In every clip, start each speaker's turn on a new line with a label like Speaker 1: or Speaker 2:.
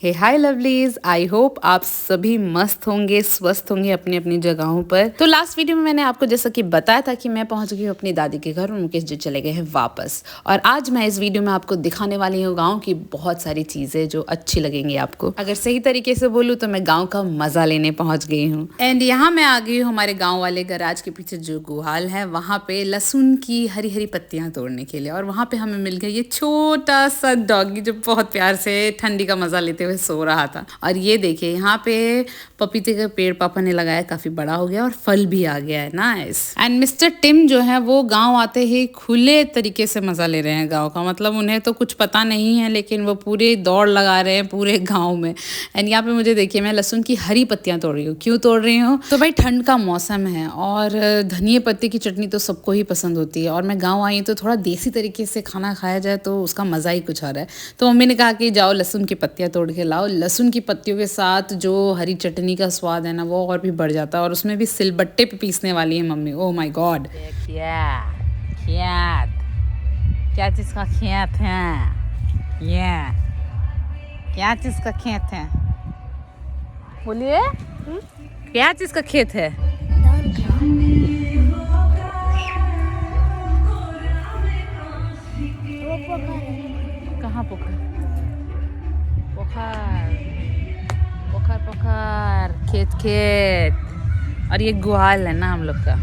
Speaker 1: Hey hi lovelies, I hope आप सभी मस्त होंगे, स्वस्थ होंगे अपनी अपनी जगहों पर। तो लास्ट वीडियो में मैंने आपको जैसा कि बताया था कि मैं पहुंच गई हूँ अपनी दादी के घर और मुकेश जी चले गए हैं वापस। और आज मैं इस वीडियो में आपको दिखाने वाली हूँ गांव की बहुत सारी चीजें जो अच्छी लगेंगी आपको। अगर सही तरीके से बोलूँ तो मैं गाँव का मजा लेने पहुंच गई हूँ। एंड यहाँ मैं आ गई हूँ हमारे गाँव वाले गराज के पीछे जो गुहाल है वहाँ पे लहसुन की हरी हरी पत्तियां तोड़ने के लिए। और वहाँ पे हमें मिल गया ये छोटा सा डॉगी जो बहुत प्यार से ठंडी का मजा लेते हुए सो रहा था। और ये देखिए यहाँ पे पपीते का पेड़ पापा ने लगाया, काफी बड़ा हो गया और फल भी आ गया है। नाइस। एंड मिस्टर टिम जो है वो गांव आते ही खुले तरीके से मजा ले रहे हैं गांव का। मतलब उन्हें तो कुछ पता नहीं है लेकिन वो पूरे दौड़ लगा रहे हैं पूरे गांव में। एंड यहाँ पे मुझे देखिए मैं लहसुन की हरी पत्तियां तोड़ रही हूँ। क्यों तोड़ रही हूँ? तो भाई ठंड का मौसम है और धनिया पत्ते की चटनी तो सबको ही पसंद होती है। और मैं गाँव आई तो थोड़ा देसी तरीके से खाना खाया जाए तो उसका मजा ही कुछ और है। तो मम्मी ने कहा कि जाओ लहसुन की पत्तियां तोड़ के लाओ। लहसुन की पत्तियों के साथ जो हरी चटनी का स्वाद है ना वो और भी बढ़ जाता है। और उसमें भी सिलबट्टे पे पीसने वाली है मम्मी। Oh my God. क्या चीज का खेत है ये? क्या चीज का खेत है? बोलिए क्या चीज का खेत है? कहाँ पोखर? पोखर पोखर पोखर खेत खेत। और ये गुहाल है ना हम लोग का।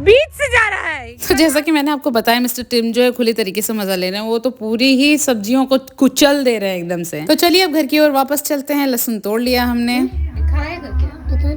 Speaker 1: बीच से जा रहा है। तो जैसा कि मैंने आपको बताया मिस्टर टिम जो है खुले तरीके से मजा ले रहे हैं। वो तो पूरी ही सब्जियों को कुचल दे रहे हैं एकदम से। तो चलिए अब घर की ओर वापस चलते हैं। लहसुन तोड़ लिया हमने। खाएगा क्या? पता नहीं।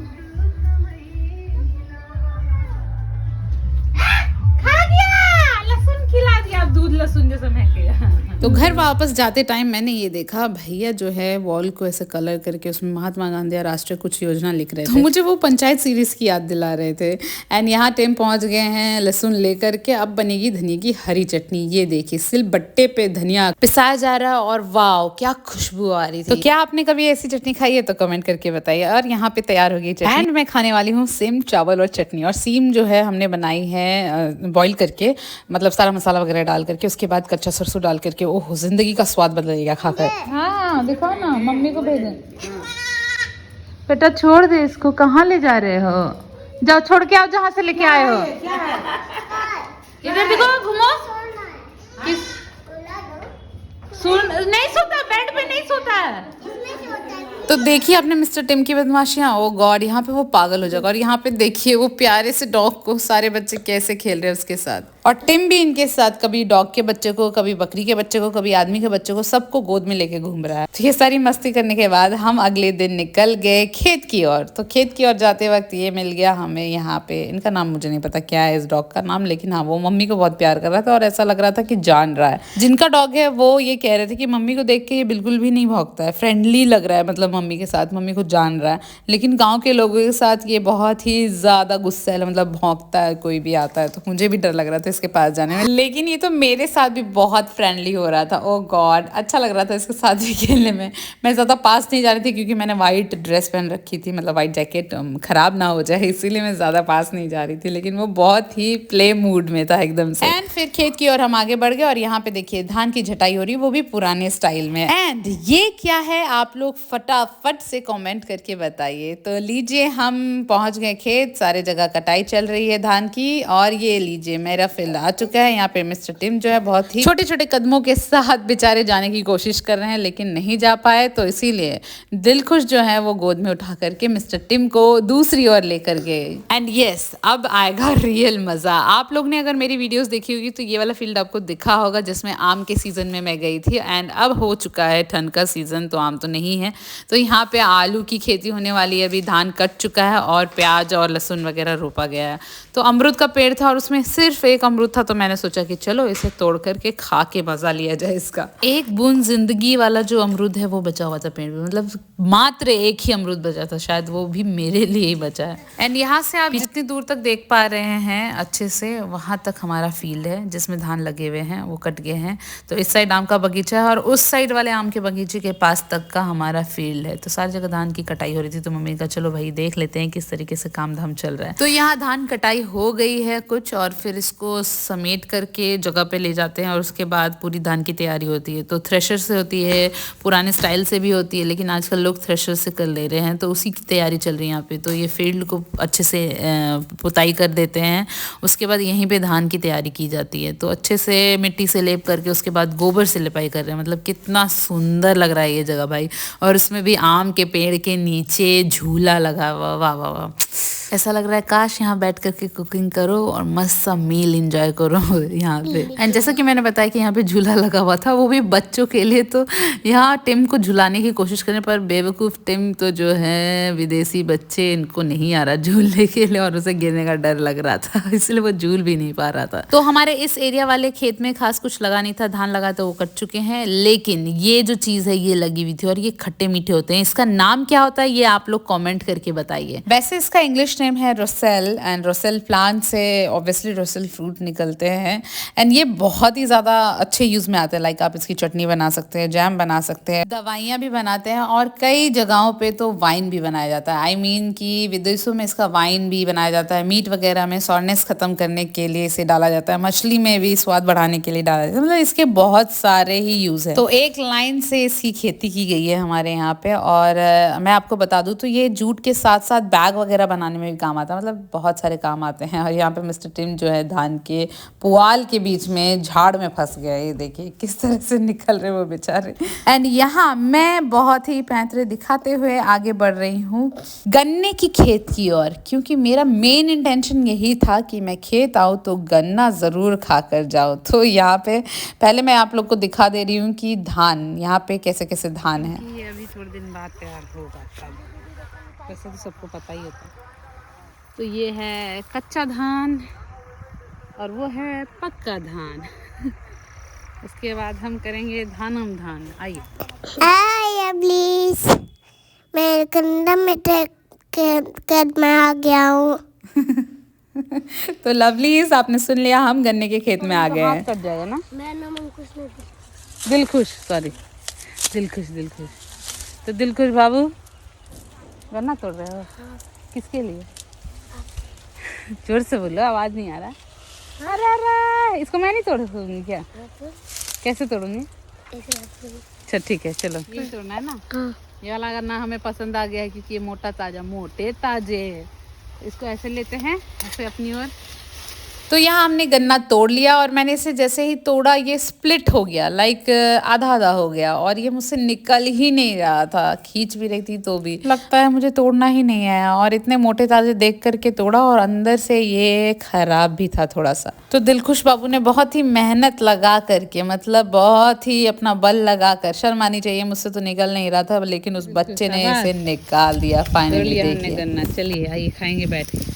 Speaker 1: खा गया, लहसुन खिला दिया। अब दूध लहसुन जैसा महकेगा। तो घर वापस जाते टाइम मैंने ये देखा भैया जो है वॉल को ऐसे कलर करके उसमें महात्मा गांधी राष्ट्रीय कुछ योजना लिख रहे थे। तो मुझे वो पंचायत सीरीज की याद दिला रहे थे। एंड यहाँ टिम पहुंच गए हैं लहसुन लेकर के। अब बनेगी धनिया की हरी चटनी। ये देखिए सिलबट्टे पे धनिया पिसाया जा रहा है और वाव क्या खुशबू आ रही थी। तो क्या आपने कभी ऐसी चटनी खाई है तो कमेंट करके बताइए। और यहाँ पे तैयार हो गई चटनी। एंड मैं खाने वाली हूँ सेम चावल और चटनी। और सीम जो है हमने बनाई है बॉईल करके, मतलब सारा मसाला वगैरह डाल करके, उसके बाद कच्चा सरसों डाल करके। ओह जिंदगी का स्वाद बदलेगा खाकर। हाँ दिखाओ ना, मम्मी को भेजें। बेटा छोड़ दे इसको, कहाँ ले जा रहे हो? जाओ छोड़ के आओ जहाँ से लेके आए हो। इधर देखो, घूमो। किस नहीं सोता, बेड पे नहीं सोता है। तो देखिए आपने मिस्टर टिम की बदमाशियां। ओ गॉड, यहाँ पे वो पागल हो जाएगा। और यहाँ पे देखिए वो प्यारे से डॉग को सारे बच्चे कैसे खेल रहे हैं उसके साथ। और टिम भी इनके साथ कभी डॉग के बच्चे को, कभी बकरी के बच्चे को, कभी आदमी के बच्चे को, सबको गोद में लेके घूम रहा है। तो ये सारी मस्ती करने के बाद हम अगले दिन निकल गए खेत की ओर। तो खेत की ओर जाते वक्त ये मिल गया हमें यहाँ पे, इनका नाम मुझे नहीं पता क्या है इस डॉग का नाम, लेकिन हाँ वो मम्मी को बहुत प्यार कर रहा था और ऐसा लग रहा था कि जान रहा है। जिनका डॉग है वो ये कह रहे थे कि मम्मी को देख के ये बिल्कुल भी नहीं भौंकता है, फ्रेंडली लग रहा है, मतलब मम्मी के साथ, मम्मी को जान रहा है। लेकिन गाँव के लोगों के साथ ये बहुत ही ज्यादा गुस्सा है, मतलब भौंकता है कोई भी आता है। तो मुझे भी डर लग रहा था इसके पास जाने में। लेकिन ये तो मेरे साथ भी बहुत फ्रेंडली हो रहा था। ओह गॉड, अच्छा लग रहा था इसके साथ भी खेलने में। मैं ज़्यादा पास नहीं जा रही थी क्योंकि मैंने वाइट ड्रेस पहन रखी थी, मतलब वाइट जैकेट खराब ना हो जाए, इसीलिए मैं ज़्यादा पास नहीं जा रही थी। लेकिन वो बहुत ही प्ले मूड में था एकदम से। एंड फिर खेत की ओर हम आगे बढ़ गए और यहाँ पे देखिए धान की झटाई हो रही है, वो भी पुराने स्टाइल में। एंड ये क्या है आप लोग फटाफट से कॉमेंट करके बताइए। तो लीजिए हम पहुंच गए खेत, सारे जगह कटाई चल रही है धान की। और ये लीजिए मेरा फील्ड आ चुका है। यहाँ पे मिस्टर टिम जो है बहुत ही छोटे छोटे कदमों के साथ बेचारे जाने की कोशिश कर रहे हैं लेकिन नहीं जा पाए। तो इसीलिए दिल खुश जो है वो गोद में उठा करके मिस्टर टिम को दूसरी ओर लेकर गए। एंड यस अब आएगा रियल मजा। आप लोग ने अगर मेरी वीडियोस देखी होगी तो ये वाला फील्ड आपको दिखा होगा जिसमें आम के सीजन में मैं गई थी। एंड अब हो चुका है ठंड का सीजन तो आम तो नहीं है। तो यहाँ पे आलू की खेती होने वाली है, अभी धान कट चुका है और प्याज और लहसुन वगैरह रोपा गया है। तो अमरूद का पेड़ था और उसमें सिर्फ एक अमरूद था। तो मैंने सोचा कि चलो इसे तोड़ करके खा के मजा लिया जाए इसका। एक बूंद जिंदगी वाला जो अमरूद है वो बचा हुआ था पेड़ में, मतलब मात्र एक ही अमरूद बचा था, शायद वो भी मेरे लिए ही बचा है। एंड यहाँ से आप जितनी दूर तक देख पा रहे हैं अच्छे से, वहां तक हमारा फील्ड है जिसमें धान लगे हुए हैं, वो कट गए हैं। तो इस साइड आम का बगीचा है और उस साइड वाले आम के बगीचे के पास तक का हमारा फील्ड है। है। तो सारी जगह धान की कटाई हो रही थी, तो मम्मी का चलो भाई देख लेते हैं किस तरीके से काम धाम चल रहा है। तो यहाँ धान कटाई हो गई है कुछ, और फिर इसको समेट करके जगह पे ले जाते हैं और उसके बाद पूरी धान की तैयारी होती है। तो थ्रेशर से होती है, पुराने स्टाइल से भी होती है, लेकिन आजकल लोग थ्रेशर से कर ले रहे हैं, तो उसी की तैयारी चल रही है यहाँ पे। तो ये फील्ड को अच्छे से पुताई कर देते हैं, उसके बाद यहीं पे धान की तैयारी की जाती है। तो अच्छे से मिट्टी से लेप करके उसके बाद गोबर से लिपाई कर रहे हैं। मतलब कितना सुंदर लग रहा है ये जगह भाई। और उसमें भी आम के पेड़ के नीचे झूला लगा हुआ, वाह वाह वाह। ऐसा लग रहा है काश यहाँ बैठ करके कुकिंग करो और मस्त सा मील एंजॉय करो यहाँ पे। एंड जैसा कि मैंने बताया कि यहाँ पे झूला लगा हुआ था, वो भी बच्चों के लिए। तो यहाँ टिम को झुलाने की कोशिश करने पर बेवकूफ़ टिम तो जो है, विदेशी बच्चे, इनको नहीं आ रहा झूलने के लिए और उसे गिरने का डर लग रहा था, इसलिए वो झूल भी नहीं पा रहा था। तो हमारे इस एरिया वाले खेत में खास कुछ लगा नहीं था, धान लगा तो वो कट चुके हैं, लेकिन ये जो चीज़ है ये लगी हुई थी और ये खट्टे मीठे होते हैं। इसका नाम क्या होता है ये आप लोग कॉमेंट करके बताइए। वैसे इसका इंग्लिश नेम है रोसेल, एंड रोसेल प्लांट से ऑब्वियसली रोसेल फ्रूट निकलते हैं। एंड ये बहुत ही ज़्यादा अच्छे यूज़ में आते हैं। लाइक आप इसकी चटनी बना सकते हैं, जैम बना सकते हैं, दवाइयाँ भी बनाते हैं, और कई जगहों पे तो वाइन भी बनाया जाता है। आई मीन कि विदेशों में इसका वाइन भी बनाया जाता है। मीट वगैरह में सॉरनेस ख़त्म करने के लिए इसे डाला जाता है, मछली में भी स्वाद बढ़ाने के लिए डाला जाता है। मतलब इसके बहुत सारे ही यूज़ है। तो एक लाइन से इसकी खेती की गई है हमारे यहाँ पे। और मैं आपको बता दूँ तो ये जूट के साथ साथ बैग वगैरह बनाने में भी काम आता है, मतलब बहुत सारे काम आते हैं। और यहाँ पे मिस्टर टिम जो है धान के पुआल के बीच में झाड़ में फंस गया। ये देखिए किस तरह से निकल रहे वो बेचारे। एंड यहाँ मैं बहुत ही पैंतरे दिखाते हुए आगे बढ़ रही हूँ गन्ने की खेत की ओर, क्योंकि मेरा मेन इंटेंशन यही था कि मैं खेत आऊँ तो गन्ना ज़रूर खा कर जाऊँ। तो यहाँ पे पहले मैं आप लोग को दिखा दे रही हूँ कि धान यहाँ पे कैसे कैसे धान है।
Speaker 2: ये अभी थोड़े दिन बाद तैयार होगा, वैसे तो सबको पता ही होता है। तो ये है कच्चा धान और वो है पक्का धान। उसके बाद हम करेंगे धानम धान। आइए
Speaker 3: प्लीज, मैं गंदा में कद में आ गया हूँ।
Speaker 1: तो लवलीज, आपने सुन लिया, हम गन्ने के खेत में आ गए हैं।
Speaker 2: कट जाएगा ना।
Speaker 3: मेरा नाम अंकुश नहीं,
Speaker 2: दिल खुश, सॉरी, दिल खुश, दिल खुश। तो दिल खुश बाबू गन्ना तोड़ रहे हो? किसके लिए? जोर से बोलो, आवाज नहीं आ रहा। अरे अरे, इसको मैं नहीं तोड़ सकूंगी क्या? कैसे तोड़ूंगी? अच्छा ठीक है, चलो। ये तोड़ना है ना। ये वाला गन्ना हमें पसंद आ गया है क्योंकि ये मोटा ताजा, मोटे ताजे है। इसको ऐसे लेते हैं, ऐसे अपनी ओर।
Speaker 1: तो यहाँ हमने गन्ना तोड़ लिया और मैंने इसे जैसे ही तोड़ा ये स्प्लिट हो गया, लाइक आधा आधा हो गया, और ये मुझसे निकल ही नहीं रहा था। खींच भी रही थी तो भी लगता है मुझे तोड़ना ही नहीं आया, और इतने मोटे ताजे देख करके तोड़ा और अंदर से ये खराब भी था थोड़ा सा। तो दिलखुश बाबू ने बहुत ही मेहनत लगा करके, मतलब बहुत ही अपना बल लगा कर, शर्म आनी चाहिए, मुझसे तो निकल नहीं रहा था, लेकिन उस बच्चे ने इसे निकाल दिया फाइनली।
Speaker 2: देखिए गन्ना, चलिए आइए खाएंगे बैठ के।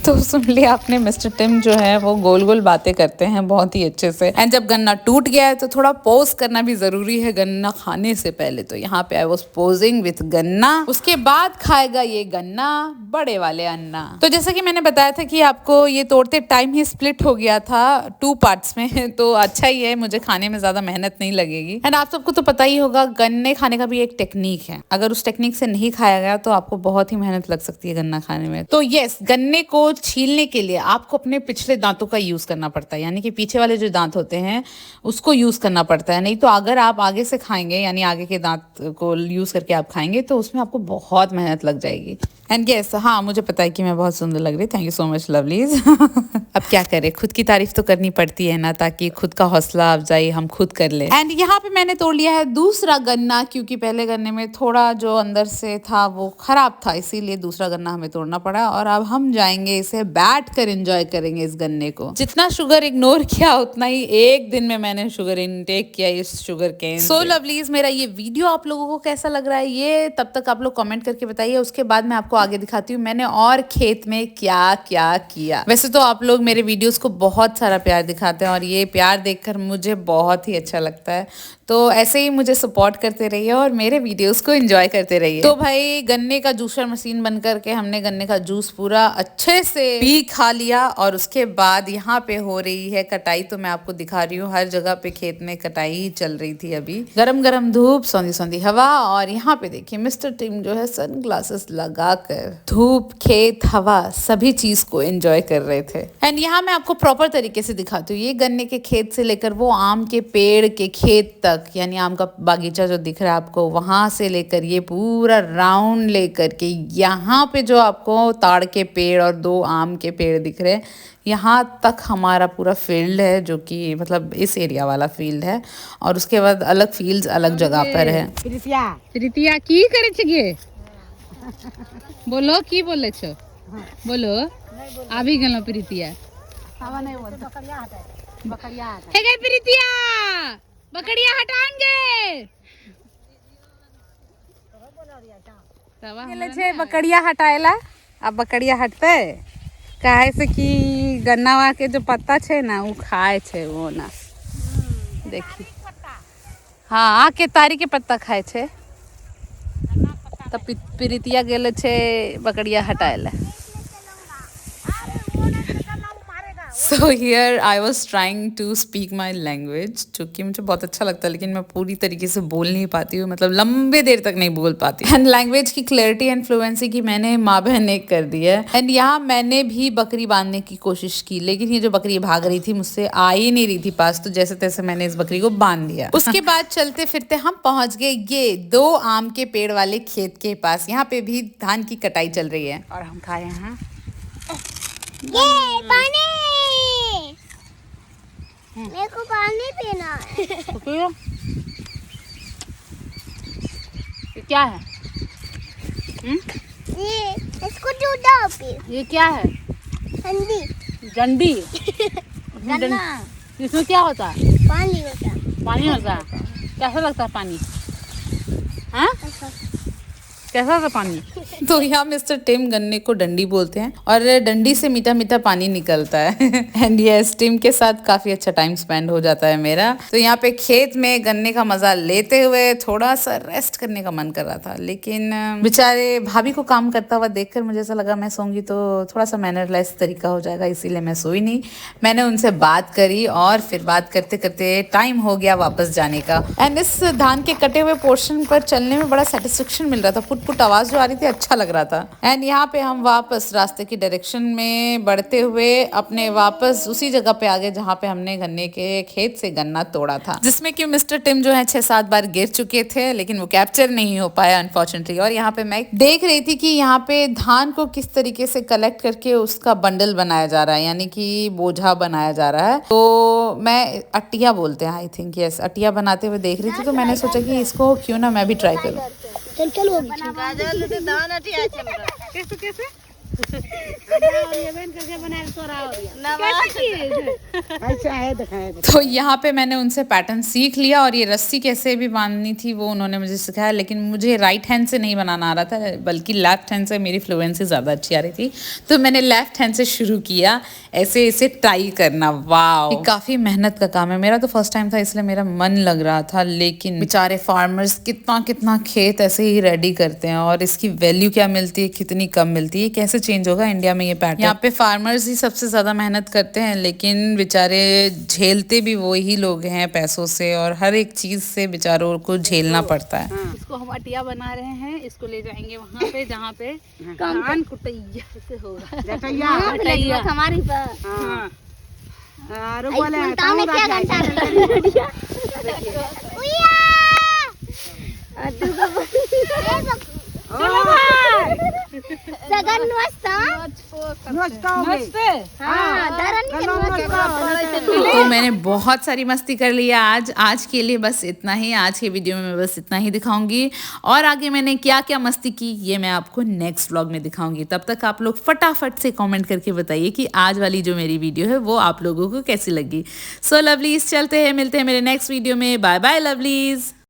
Speaker 1: तो सुन लिया आपने, मिस्टर टिम जो है वो गोल गोल बातें करते हैं बहुत ही अच्छे से। एंड जब गन्ना टूट गया है तो थोड़ा पोज करना भी जरूरी है गन्ना खाने से पहले। तो यहाँ पे आई वाज पोजिंग विथ गन्ना, उसके बाद खाएगा ये गन्ना बड़े वाले अन्ना। तो जैसा कि मैंने बताया था कि आपको ये तोड़ते टाइम ही स्प्लिट हो गया था 2 पार्ट्स में, तो अच्छा ही है, मुझे खाने में ज्यादा मेहनत नहीं लगेगी। एंड आप सबको तो पता ही होगा गन्ने खाने का भी एक टेक्निक है, अगर उस टेक्निक से नहीं खाया गया तो आपको बहुत ही मेहनत लग सकती है गन्ना खाने में। तो यस, गन्ने को छीलने के लिए आपको अपने पिछले दांतों का यूज करना पड़ता है, यानी कि पीछे वाले जो दांत होते हैं उसको यूज करना पड़ता है। नहीं तो अगर आप आगे से खाएंगे, यानी आगे के दांत को यूज करके आप खाएंगे, तो उसमें आपको बहुत मेहनत लग जाएगी। एंड यस, हाँ मुझे पता है कि मैं बहुत सुंदर लग रही, thank you so much lovelies. अब क्या करें, खुद की तारीफ तो करनी पड़ती है ना, ताकि खुद का हौसला अफजाई हम खुद कर ले। एंड यहाँ पे मैंने तोड़ लिया है दूसरा गन्ना, क्योंकि पहले गन्ने में थोड़ा जो अंदर से था वो खराब था, इसीलिए दूसरा गन्ना हमें तोड़ना पड़ा। और अब हम जाएंगे इसे बैठ कर एंजॉय करेंगे इस गन्ने को। जितना शुगर इग्नोर किया उतना ही एक दिन में मैंने शुगर इनटेक किया इस शुगर केन। सो लवलीज, मेरा ये वीडियो आप लोगों को कैसा लग रहा है ये तब तक आप लोग कमेंट करके बताइए। उसके बाद मैं आपको आगे दिखाती हूँ मैंने और खेत में क्या क्या किया। वैसे तो आप लोग मेरे वीडियोस को बहुत सारा प्यार दिखाते हैं और ये प्यार देखकर मुझे बहुत ही अच्छा लगता है। तो ऐसे ही मुझे सपोर्ट करते रहिए और मेरे वीडियोस को एंजॉय करते रहिए। तो भाई गन्ने का जूसर मशीन बन करके हमने गन्ने का जूस पूरा अच्छे से पी खा लिया और उसके बाद यहाँ पे हो रही है कटाई। तो मैं आपको दिखा रही हूँ, हर जगह पे खेत में कटाई ही चल रही थी अभी। गरम गरम धूप, सौंधी सौंधी हवा, और यहाँ पे देखिए मिस्टर टिम जो है सन ग्लासेस लगाकर धूप, खेत, हवा सभी चीज को एंजॉय कर रहे थे। एंड यहाँ मैं आपको प्रॉपर तरीके से दिखाती हूँ, ये गन्ने के खेत से लेकर वो आम के पेड़ के खेत तक, यानी आम का बागीचा जो दिख रहा है आपको, वहां से लेकर ये पूरा राउंड लेकर के यहाँ पे जो आपको ताड़ के पेड़ और 2 आम के पेड़ दिख रहे हैं, यहाँ तक हमारा पूरा फील्ड है, जो कि मतलब इस एरिया वाला फील्ड है। और उसके बाद अलग फील्ड्स अलग जगह पर है।
Speaker 2: प्रीतिया की करे छे बोलो की बोले छो, बोलो आबी गेलो प्रीतिया। हे गे प्रीतिया, बकरिया हटाएंगे। गेले छे बकरिया हटाएला। अब बकरिया हटते काहे से कि गन्नावा के जो पत्ता छे ना वो खाए छे, वो ना देखी। हाँ के तारी के पत्ता खाए छे। तब प्रीतिया गेले छे बकरिया हटाएला।
Speaker 1: So here I was trying to speak my language, जो कि मुझे बहुत अच्छा लगता है, लेकिन मैं पूरी तरीके से बोल नहीं पाती हूँ, मतलब लंबे देर तक नहीं बोल पाती। एंड लैंग्वेज की क्लैरिटी एंड फ्लुएंसी की मैंने माँ बहन एक कर दी है। एंड यहाँ मैंने भी बकरी बांधने की कोशिश की, लेकिन ये जो बकरी भाग रही थी मुझसे आ ही नहीं रही थी पास, तो जैसे तैसे मैंने इस बकरी को बांध दिया। उसके बाद चलते फिरते हम पहुंच गए ये 2 आम के पेड़ वाले खेत के पास। यहाँ पे भी धान की कटाई चल रही है
Speaker 2: और हम खाए हैं
Speaker 3: ये पानी, मेरे को पानी पीना है।
Speaker 2: ये क्या है?
Speaker 3: ये इसको जूता पी।
Speaker 2: ये क्या है?
Speaker 3: ठंडी
Speaker 2: डंडी।
Speaker 3: गन्ना।
Speaker 2: इसमें क्या होता है?
Speaker 3: पानी होता है।
Speaker 2: पानी होता है। कैसा लगता है पानी? हाँ कैसा था पानी?
Speaker 1: तो यहाँ मिस्टर टिम गन्ने को डंडी बोलते हैं और डंडी से मीठा मीठा पानी निकलता है। एंड यस, टिम के साथ काफी अच्छा टाइम स्पेंड हो जाता है मेरा। तो यहाँ पे खेत में गन्ने का मजा लेते हुए थोड़ा सा रेस्ट करने का मन कर रहा था, लेकिन बेचारे भाभी को काम करता हुआ देखकर मुझे ऐसा लगा मैं सोऊंगी तो थोड़ा सा मैनरलेस तरीका हो जाएगा, इसीलिए मैं सोई नहीं। मैंने उनसे बात करी और फिर बात करते करते टाइम हो गया वापस जाने का। एंड इस धान के कटे हुए पोर्शन पर चलने में बड़ा सेटिस्फेक्शन मिल रहा था, पुट आवाज जो आ रही थी अच्छा लग रहा था। एंड यहाँ पे हम वापस रास्ते की डायरेक्शन में बढ़ते हुए अपने वापस उसी जगह पे आ गए जहाँ पे हमने गन्ने के खेत से गन्ना तोड़ा था, जिसमें कि मिस्टर टिम जो है 6-7 बार गिर चुके थे, लेकिन वो कैप्चर नहीं हो पाया अनफॉर्चुनेटली। और यहाँ पे मैं देख रही थी कि यहाँ पे धान को किस तरीके से कलेक्ट करके उसका बंडल बनाया जा रहा है, यानी कि बोझा बनाया जा रहा है। तो मैं अटिया बोलते हैं, आई थिंक यस, अटिया बनाते हुए देख रही थी। तो मैंने सोचा कि इसको क्यों ना मैं भी ट्राई करूँ।
Speaker 3: चल चल वो
Speaker 1: तो यहाँ पे मैंने उनसे पैटर्न सीख लिया और ये रस्सी कैसे भी बांधनी थी वो उन्होंने मुझे सिखाया, लेकिन मुझे राइट हैंड से नहीं बनाना आ रहा था, बल्कि लेफ्ट हैंड से मेरी फ्लुएंसी ज़्यादा अच्छी आ रही थी। तो मैंने लेफ्ट हैंड से शुरू किया ऐसे इसे टाई करना। वाह, ये काफ़ी मेहनत का काम है। मेरा तो फर्स्ट टाइम था इसलिए मेरा मन लग रहा था, लेकिन बेचारे फार्मर्स कितना कितना खेत ऐसे ही रेडी करते हैं और इसकी वैल्यू क्या मिलती है, कितनी कम मिलती है, कैसे चेंज होगा इंडिया में ये पैटर्न। यहाँ पे फार्मर्स ही सबसे ज्यादा मेहनत करते हैं, लेकिन बेचारे झेलते भी वही लोग हैं पैसों से, और हर एक चीज से बेचारों को झेलना पड़ता है।
Speaker 2: इसको हम अटिया बना रहे हैं, इसको ले जाएंगे वहाँ पे जहाँ पे धान कुटैया से होगा।
Speaker 3: हमारी
Speaker 1: तो मैंने बहुत सारी मस्ती कर ली आज के लिए बस इतना ही। आज के वीडियो में मैं बस इतना ही दिखाऊंगी, और आगे मैंने क्या क्या मस्ती की ये मैं आपको नेक्स्ट व्लॉग में दिखाऊंगी। तब तक आप लोग फटाफट से कमेंट करके बताइए कि आज वाली जो मेरी वीडियो है वो आप लोगों को कैसी लगी। सो लवलीज, चलते हैं, मिलते हैं मेरे नेक्स्ट वीडियो में। Bye bye lovelies.